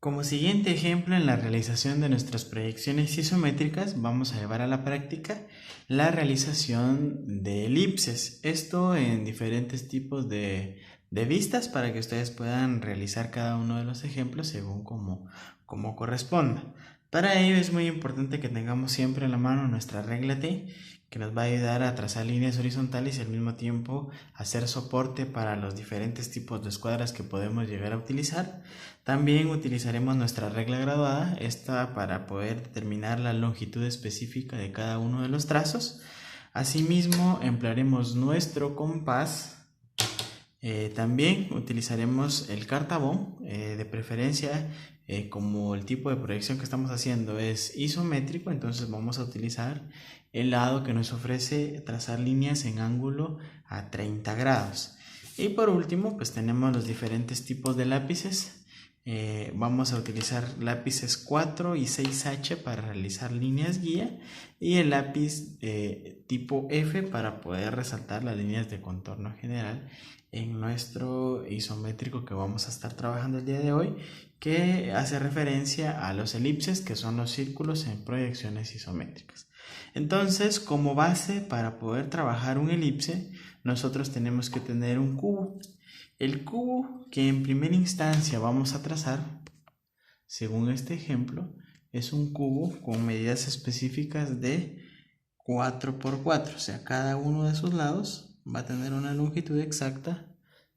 Como siguiente ejemplo en la realización de nuestras proyecciones isométricas, vamos a llevar a la práctica la realización de elipses. Esto en diferentes tipos de vistas para que ustedes puedan realizar cada uno de los ejemplos según como corresponda. Para ello es muy importante que tengamos siempre en la mano nuestra regla T, que nos va a ayudar a trazar líneas horizontales y al mismo tiempo hacer soporte para los diferentes tipos de escuadras que podemos llegar a utilizar. También utilizaremos nuestra regla graduada, esta para poder determinar la longitud específica de cada uno de los trazos. Asimismo, emplearemos nuestro compás. También utilizaremos el cartabón, de preferencia como el tipo de proyección que estamos haciendo es isométrico, entonces vamos a utilizar el lado que nos ofrece trazar líneas en ángulo a 30 grados. Y por último, pues tenemos los diferentes tipos de lápices. Vamos a utilizar lápices 4 y 6H para realizar líneas guía y el lápiz tipo F para poder resaltar las líneas de contorno general en nuestro isométrico que vamos a estar trabajando el día de hoy, que hace referencia a los elipses, que son los círculos en proyecciones isométricas. Entonces, como base para poder trabajar un elipse, nosotros tenemos que tener un cubo. El cubo que en primera instancia vamos a trazar, según este ejemplo, es un cubo con medidas específicas de 4 por 4, o sea, cada uno de sus lados va a tener una longitud exacta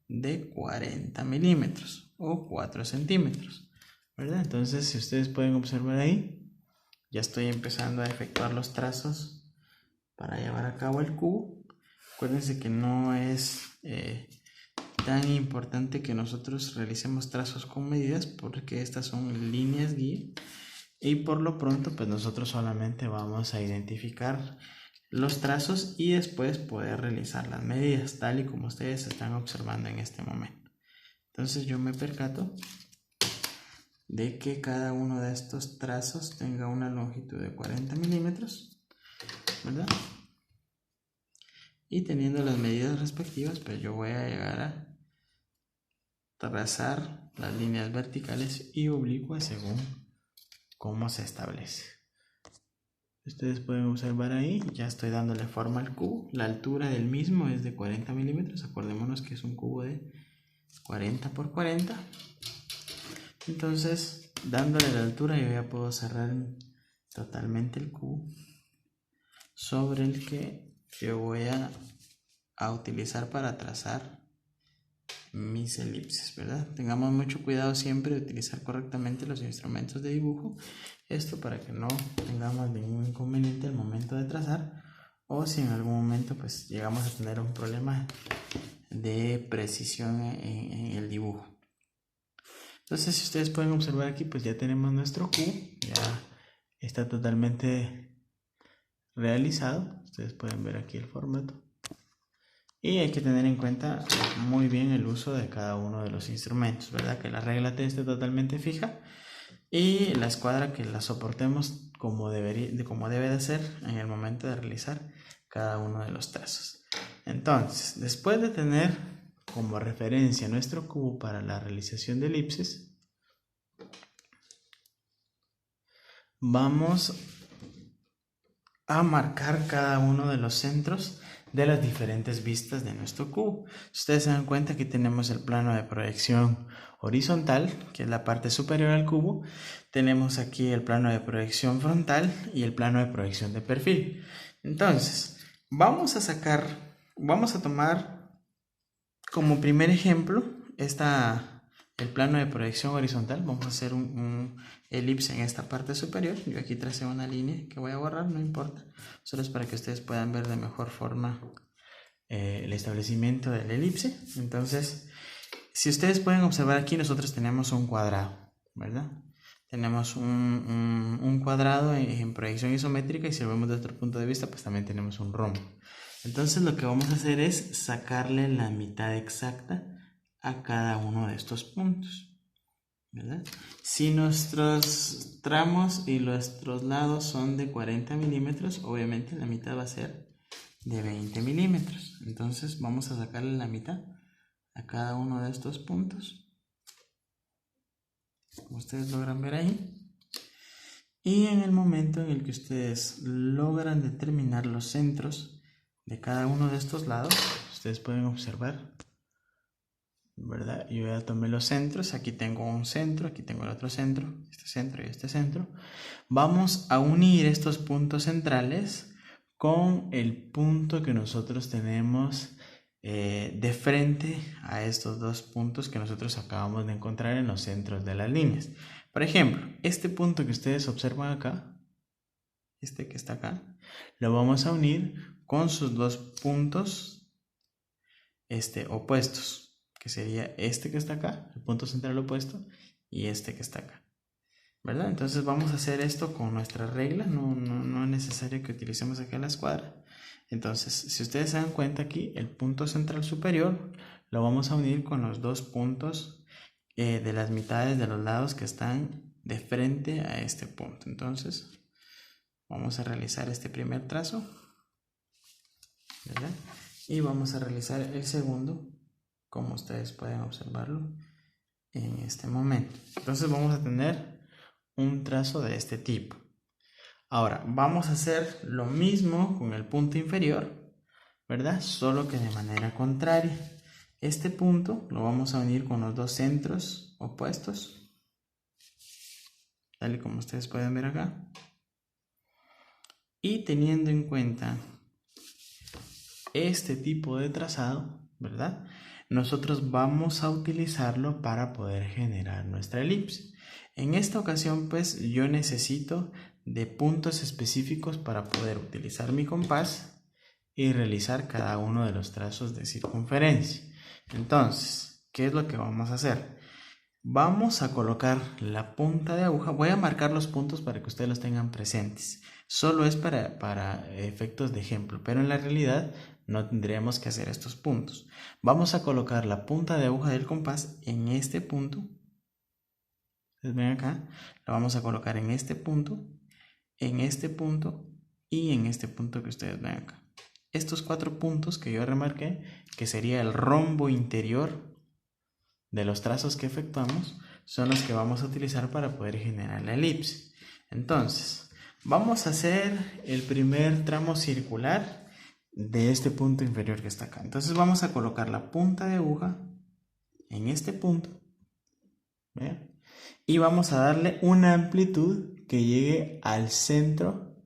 de 40 milímetros o 4 centímetros, ¿verdad? Entonces, si ustedes pueden observar ahí, ya estoy empezando a efectuar los trazos para llevar a cabo el cubo. Acuérdense que no es tan importante que nosotros realicemos trazos con medidas porque estas son líneas guía y por lo pronto pues nosotros solamente vamos a identificar los trazos y después poder realizar las medidas tal y como ustedes están observando en este momento. Entonces yo me percato de que cada uno de estos trazos tenga una longitud de 40 milímetros, ¿verdad? Y teniendo las medidas respectivas, pues yo voy a llegar a trazar las líneas verticales y oblicuas según cómo se establece. Ustedes pueden observar ahí, ya estoy dándole forma al cubo. La altura del mismo es de 40 milímetros. Acordémonos que es un cubo de 40 por 40. Entonces, dándole la altura, yo ya puedo cerrar totalmente el cubo sobre el que yo voy a utilizar para trazar mis elipses, ¿verdad? Tengamos mucho cuidado siempre de utilizar correctamente los instrumentos de dibujo, esto para que no tengamos ningún inconveniente al momento de trazar o si en algún momento pues llegamos a tener un problema de precisión en el dibujo. Entonces, si ustedes pueden observar aquí, pues ya tenemos nuestro cubo, ya está totalmente realizado. Ustedes pueden ver aquí el formato. Y hay que tener en cuenta muy bien el uso de cada uno de los instrumentos, ¿verdad? Que la regla T esté totalmente fija y la escuadra que la soportemos como debe de ser en el momento de realizar cada uno de los trazos. Entonces, después de tener como referencia nuestro cubo para la realización de elipses, vamos a marcar cada uno de los centros de las diferentes vistas de nuestro cubo. Si ustedes se dan cuenta, aquí tenemos el plano de proyección horizontal, que es la parte superior al cubo. Tenemos aquí el plano de proyección frontal y el plano de proyección de perfil. Entonces, vamos a tomar como primer ejemplo el plano de proyección horizontal. Vamos a hacer un elipse en esta parte superior. Yo aquí tracé una línea que voy a borrar, no importa. Solo es para que ustedes puedan ver de mejor forma el establecimiento del elipse. Entonces, si ustedes pueden observar aquí, nosotros tenemos un cuadrado, ¿verdad? Tenemos un cuadrado en proyección isométrica y si lo vemos desde otro punto de vista, pues también tenemos un rombo. Entonces lo que vamos a hacer es sacarle la mitad exacta a cada uno de estos puntos, ¿verdad? Si nuestros tramos y nuestros lados son de 40 milímetros, obviamente la mitad va a ser de 20 milímetros. Entonces vamos a sacarle la mitad a cada uno de estos puntos. como ustedes logran ver ahí. Y en el momento en el que ustedes logran determinar los centros de cada uno de estos lados, ustedes pueden observar, ¿verdad? Yo ya tomé los centros, aquí tengo un centro, aquí tengo el otro centro, este centro y este centro. Vamos a unir estos puntos centrales con el punto que nosotros tenemos de frente a estos dos puntos que nosotros acabamos de encontrar en los centros de las líneas. Por ejemplo, este punto que ustedes observan acá, este que está acá, lo vamos a unir con sus dos puntos opuestos, que sería este que está acá, el punto central opuesto, y este que está acá, ¿verdad? Entonces vamos a hacer esto con nuestra regla, no es necesario que utilicemos aquí la escuadra. Entonces, si ustedes se dan cuenta aquí, el punto central superior lo vamos a unir con los dos puntos de las mitades de los lados que están de frente a este punto. Entonces, vamos a realizar este primer trazo, ¿verdad? Y vamos a realizar el segundo, como ustedes pueden observarlo en este momento. Entonces vamos a tener un trazo de este tipo. Ahora vamos a hacer lo mismo con el punto inferior, ¿verdad? Solo que de manera contraria. Este punto lo vamos a unir con los dos centros opuestos, tal y como ustedes pueden ver acá. Y teniendo en cuenta este tipo de trazado, ¿verdad? Nosotros vamos a utilizarlo para poder generar nuestra elipse. En esta ocasión, pues, yo necesito de puntos específicos para poder utilizar mi compás y realizar cada uno de los trazos de circunferencia. Entonces, ¿qué es lo que vamos a hacer? Vamos a colocar la punta de aguja. Voy a marcar los puntos para que ustedes los tengan presentes. Solo es para efectos de ejemplo, pero en la realidad no tendríamos que hacer estos puntos. Vamos a colocar la punta de aguja del compás en este punto. Ustedes ven acá, la vamos a colocar en este punto y en este punto que ustedes ven acá. Estos 4 puntos que yo remarqué, que sería el rombo interior de los trazos que efectuamos, son los que vamos a utilizar para poder generar la elipse. Entonces, vamos a hacer el primer tramo circular de este punto inferior que está acá. Entonces vamos a colocar la punta de aguja en este punto, ¿vean? Y vamos a darle una amplitud que llegue al centro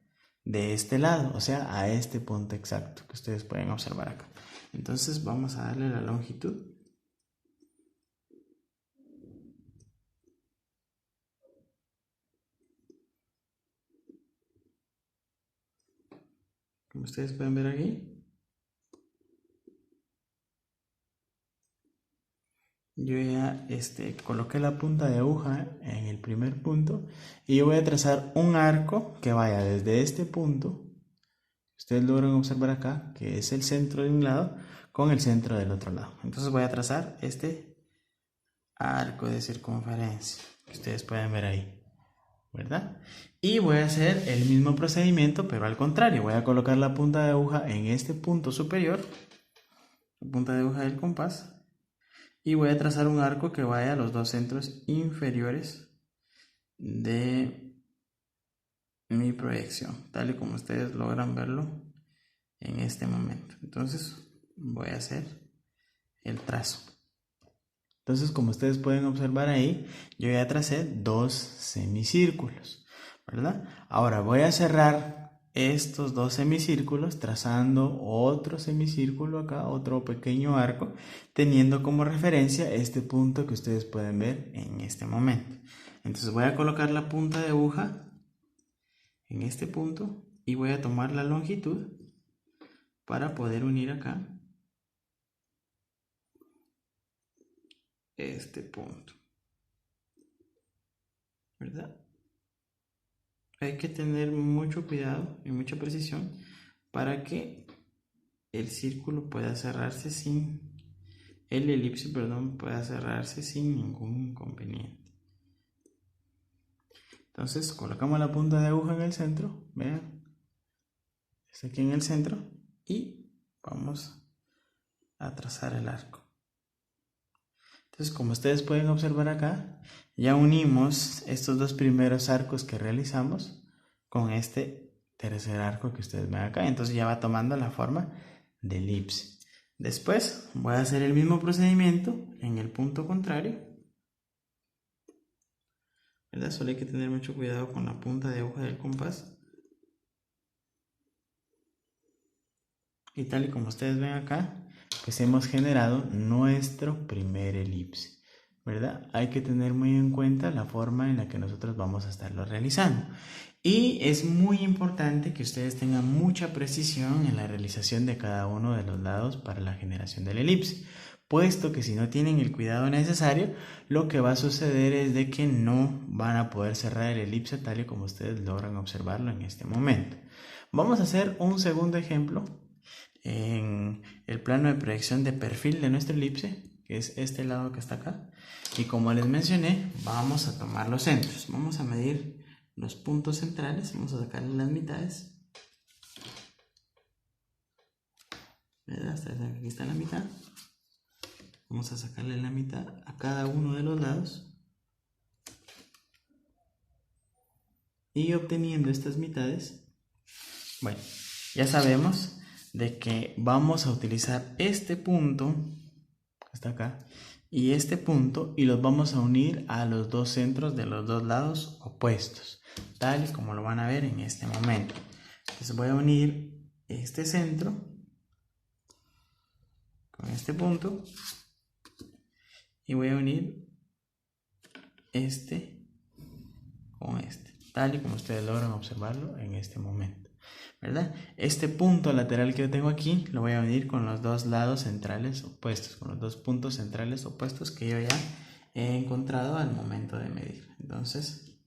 de este lado, o sea, a este punto exacto que ustedes pueden observar acá. Entonces vamos a darle la longitud. Como ustedes pueden ver aquí, yo ya coloqué la punta de aguja en el primer punto y yo voy a trazar un arco que vaya desde este punto, ustedes logran observar acá, que es el centro de un lado, con el centro del otro lado. Entonces voy a trazar este arco de circunferencia, que ustedes pueden ver ahí, ¿verdad? Y voy a hacer el mismo procedimiento, pero al contrario. Voy a colocar la punta de aguja en este punto superior, la punta de aguja del compás, y voy a trazar un arco que vaya a los dos centros inferiores de mi proyección, tal y como ustedes logran verlo en este momento. Entonces voy a hacer el trazo. Entonces, como ustedes pueden observar ahí, yo ya tracé 2 semicírculos, ¿verdad? Ahora voy a cerrar estos 2 semicírculos trazando otro semicírculo acá, otro pequeño arco, teniendo como referencia este punto que ustedes pueden ver en este momento. Entonces voy a colocar la punta de aguja en este punto y voy a tomar la longitud para poder unir acá este punto, ¿verdad? Hay que tener mucho cuidado y mucha precisión para que el círculo pueda cerrarse el elipse, perdón, pueda cerrarse sin ningún inconveniente. Entonces colocamos la punta de aguja en el centro, vean, está aquí en el centro y vamos a trazar el arco. Entonces, como ustedes pueden observar acá, ya unimos estos dos primeros arcos que realizamos con este tercer arco que ustedes ven acá. Entonces ya va tomando la forma de elipse. Después voy a hacer el mismo procedimiento en el punto contrario, ¿verdad? Solo hay que tener mucho cuidado con la punta de aguja del compás. Y tal y como ustedes ven acá, pues hemos generado nuestro primer elipse, ¿verdad? Hay que tener muy en cuenta la forma en la que nosotros vamos a estarlo realizando. Y es muy importante que ustedes tengan mucha precisión en la realización de cada uno de los lados para la generación del elipse, puesto que si no tienen el cuidado necesario, lo que va a suceder es de que no van a poder cerrar el elipse tal y como ustedes logran observarlo en este momento. Vamos a hacer un segundo ejemplo en el plano de proyección de perfil de nuestro elipse, que es este lado que está acá. Y como les mencioné, vamos a tomar los centros. Vamos a medir los puntos centrales, vamos a sacarle las mitades. Hasta aquí está la mitad. Vamos a sacarle la mitad a cada uno de los lados. Y obteniendo estas mitades, bueno, ya sabemos de que vamos a utilizar este punto que está acá y este punto y los vamos a unir a los dos centros de los dos lados opuestos, tal y como lo van a ver en este momento. Entonces voy a unir este centro con este punto y voy a unir este con este, tal y como ustedes logran observarlo en este momento, ¿verdad? Este punto lateral que yo tengo aquí lo voy a unir con los dos lados centrales opuestos, con los dos puntos centrales opuestos que yo ya he encontrado al momento de medir. Entonces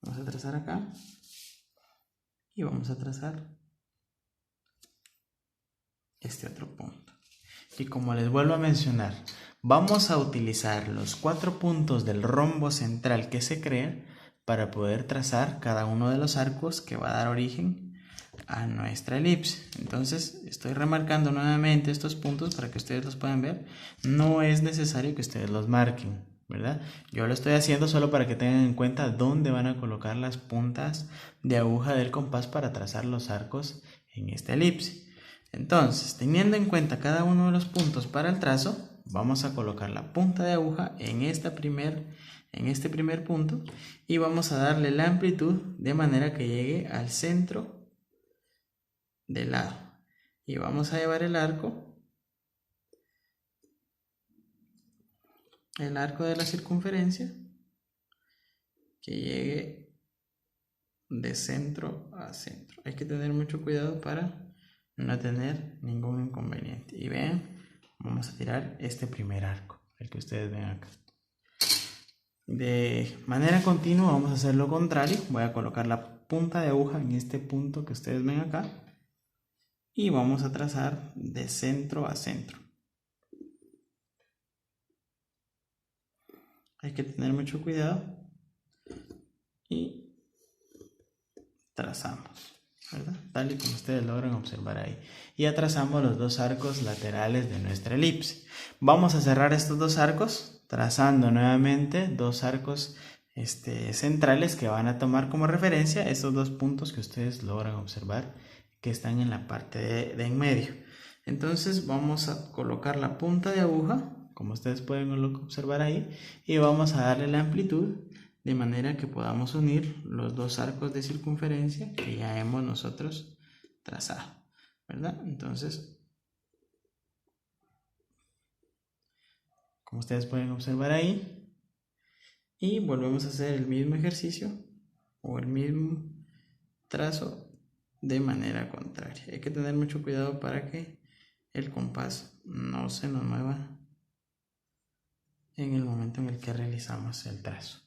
vamos a trazar acá y vamos a trazar este otro punto. Y como les vuelvo a mencionar, vamos a utilizar los 4 puntos del rombo central que se crea para poder trazar cada uno de los arcos que va a dar origen a nuestra elipse. Entonces estoy remarcando nuevamente estos puntos para que ustedes los puedan ver. No es necesario que ustedes los marquen, ¿verdad? Yo lo estoy haciendo solo para que tengan en cuenta dónde van a colocar las puntas de aguja del compás para trazar los arcos en esta elipse. Entonces, teniendo en cuenta cada uno de los puntos para el trazo, vamos a colocar la punta de aguja en este primer punto y vamos a darle la amplitud de manera que llegue al centro del lado. Y vamos a llevar el arco de la circunferencia que llegue de centro a centro. Hay que tener mucho cuidado para no tener ningún inconveniente. Y vean, vamos a tirar este primer arco, el que ustedes ven acá. De manera continua vamos a hacer lo contrario. Voy a colocar la punta de aguja en este punto que ustedes ven acá y vamos a trazar de centro a centro. Hay que tener mucho cuidado y trazamos, ¿verdad? Tal y como ustedes logran observar ahí. Y ya trazamos los dos arcos laterales de nuestra elipse. Vamos a cerrar estos dos arcos trazando nuevamente dos arcos centrales que van a tomar como referencia estos dos puntos que ustedes logran observar que están en la parte de en medio. Entonces vamos a colocar la punta de aguja, como ustedes pueden observar ahí, y vamos a darle la amplitud de manera que podamos unir los dos arcos de circunferencia que ya hemos nosotros trazado, ¿verdad? Entonces, como ustedes pueden observar ahí, y volvemos a hacer el mismo ejercicio o el mismo trazo de manera contraria. Hay que tener mucho cuidado para que el compás no se nos mueva en el momento en el que realizamos el trazo.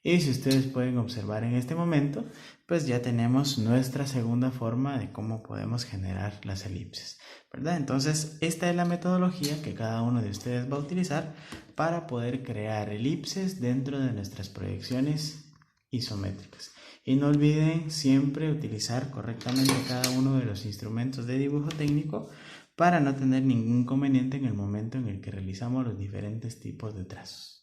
Y si ustedes pueden observar en este momento, pues ya tenemos nuestra segunda forma de cómo podemos generar las elipses, ¿verdad? Entonces, esta es la metodología que cada uno de ustedes va a utilizar para poder crear elipses dentro de nuestras proyecciones isométricas. Y no olviden siempre utilizar correctamente cada uno de los instrumentos de dibujo técnico para no tener ningún inconveniente en el momento en el que realizamos los diferentes tipos de trazos.